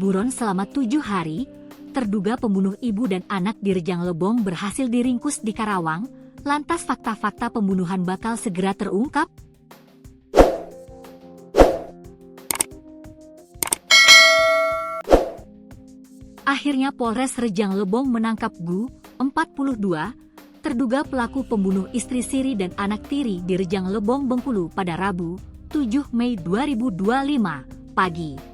buron selama 7 hari, terduga pembunuh ibu dan anak di Rejang Lebong berhasil diringkus di Karawang. Lantas fakta-fakta pembunuhan bakal segera terungkap? Akhirnya Polres Rejang Lebong menangkap Gu, 42, terduga pelaku pembunuh istri siri dan anak tiri di Rejang Lebong, Bengkulu pada Rabu, 7 Mei 2025, pagi.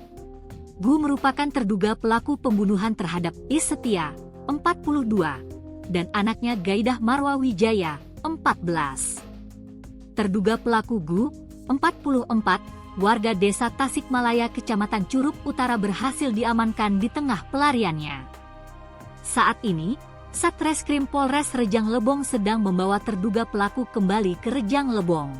Gu merupakan terduga pelaku pembunuhan terhadap Is Setia, 42, dan anaknya Gaidah Marwa Wijaya, 14. Terduga pelaku Gu, 44, warga desa Tasikmalaya, Kecamatan Curug Utara berhasil diamankan di tengah pelariannya. Saat ini, Satreskrim Polres Rejang Lebong sedang membawa terduga pelaku kembali ke Rejang Lebong.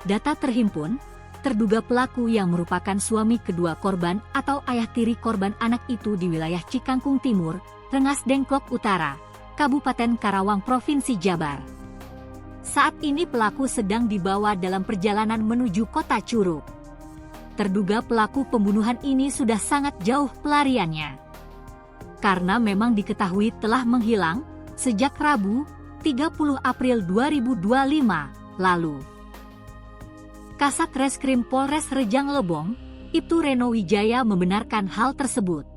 Data terhimpun, terduga pelaku yang merupakan suami kedua korban atau ayah tiri korban anak itu di wilayah Cikangkung Timur, Rengas Dengklok Utara, Kabupaten Karawang, Provinsi Jabar. Saat ini pelaku sedang dibawa dalam perjalanan menuju kota Curug. Terduga pelaku pembunuhan ini sudah sangat jauh pelariannya, karena memang diketahui telah menghilang sejak Rabu, 30 April 2025 lalu. Kasat Reskrim Polres Rejang Lebong, Ibtu Reno Wijaya membenarkan hal tersebut,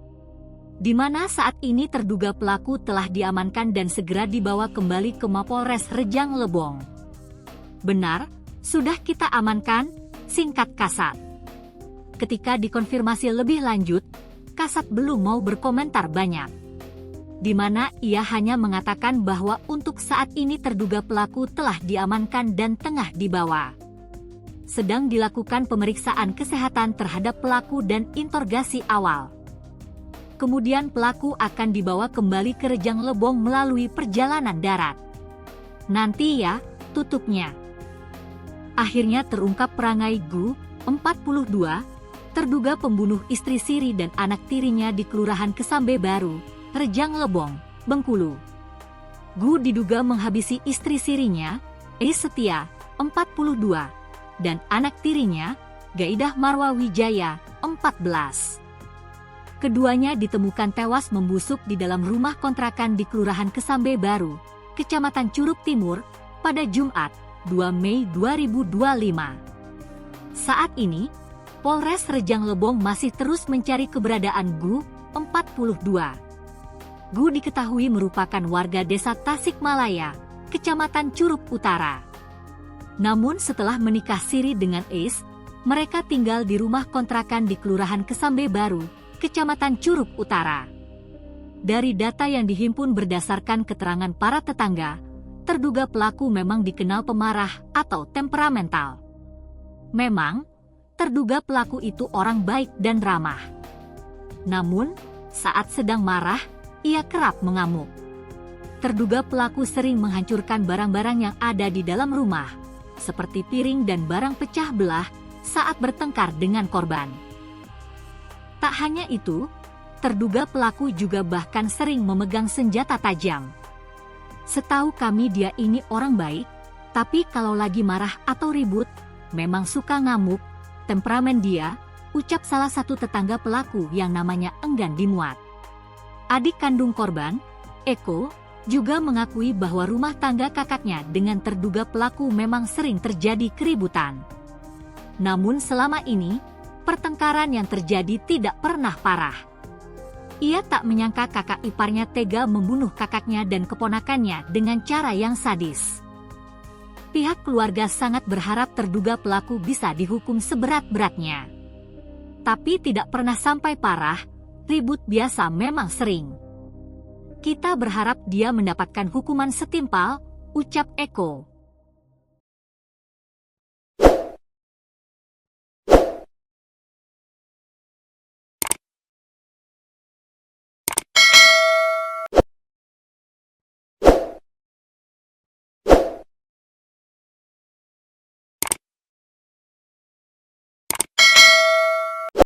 di mana saat ini terduga pelaku telah diamankan dan segera dibawa kembali ke Mapolres Rejang Lebong. Benar, sudah kita amankan, singkat Kasat. Ketika dikonfirmasi lebih lanjut, Kasat belum mau berkomentar banyak, di mana ia hanya mengatakan bahwa untuk saat ini terduga pelaku telah diamankan dan tengah dibawa. Sedang dilakukan pemeriksaan kesehatan terhadap pelaku dan interogasi awal. Kemudian pelaku akan dibawa kembali ke Rejang Lebong melalui perjalanan darat. Nanti ya, tutupnya. Akhirnya terungkap perangai Gu, 42, terduga pembunuh istri siri dan anak tirinya di Kelurahan Kesambe Baru, Rejang Lebong, Bengkulu. Gu diduga menghabisi istri sirinya, Is Setia, 42, dan anak tirinya, Gaidah Marwa Wijaya, 14. Keduanya ditemukan tewas membusuk di dalam rumah kontrakan di Kelurahan Kesambe Baru, Kecamatan Curug Timur, pada Jumat, 2 Mei 2025. Saat ini, Polres Rejang Lebong masih terus mencari keberadaan Gu, 42. Gu diketahui merupakan warga desa Tasikmalaya, Kecamatan Curug Utara. Namun setelah menikah siri dengan Is, mereka tinggal di rumah kontrakan di Kelurahan Kesambe Baru, Kecamatan Curug Utara. Dari data yang dihimpun berdasarkan keterangan para tetangga, terduga pelaku memang dikenal pemarah atau temperamental. Memang, terduga pelaku itu orang baik dan ramah. Namun, saat sedang marah, ia kerap mengamuk. Terduga pelaku sering menghancurkan barang-barang yang ada di dalam rumah, seperti piring dan barang pecah belah saat bertengkar dengan korban. Tak hanya itu, terduga pelaku juga bahkan sering memegang senjata tajam. Setahu kami dia ini orang baik, tapi kalau lagi marah atau ribut, memang suka ngamuk. Temperamen dia, ucap salah satu tetangga pelaku yang namanya enggan dimuat. Adik kandung korban, Eko, juga mengakui bahwa rumah tangga kakaknya dengan terduga pelaku memang sering terjadi keributan. Namun selama ini, pertengkaran yang terjadi tidak pernah parah. Ia tak menyangka kakak iparnya tega membunuh kakaknya dan keponakannya dengan cara yang sadis. Pihak keluarga sangat berharap terduga pelaku bisa dihukum seberat-beratnya. Tapi tidak pernah sampai parah, ribut biasa memang sering. Kita berharap dia mendapatkan hukuman setimpal, ucap Eko.